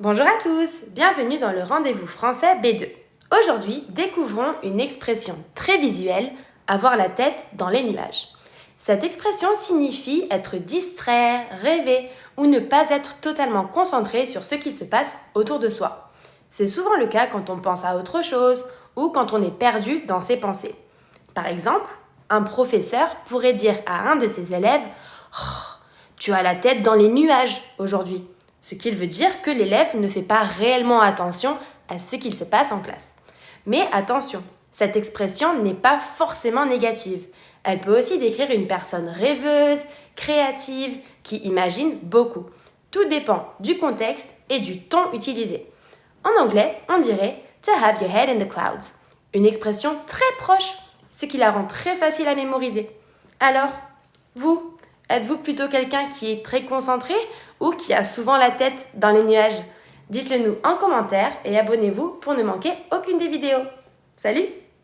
Bonjour à tous, bienvenue dans le rendez-vous français B2. Aujourd'hui, découvrons une expression très visuelle, avoir la tête dans les nuages. Cette expression signifie être distrait, rêver ou ne pas être totalement concentré sur ce qu'il se passe autour de soi. C'est souvent le cas quand on pense à autre chose ou quand on est perdu dans ses pensées. Par exemple, un professeur pourrait dire à un de ses élèves « Oh, tu as la tête dans les nuages aujourd'hui », ce qui veut dire que l'élève ne fait pas réellement attention à ce qu'il se passe en classe. Mais attention, cette expression n'est pas forcément négative. Elle peut aussi décrire une personne rêveuse, créative, qui imagine beaucoup. Tout dépend du contexte et du ton utilisé. En anglais, on dirait « to have your head in the clouds », une expression très proche, ce qui la rend très facile à mémoriser. Alors, vous, êtes-vous plutôt quelqu'un qui est très concentré ou qui a souvent la tête dans les nuages? Dites-le nous en commentaire et abonnez-vous pour ne manquer aucune des vidéos. Salut!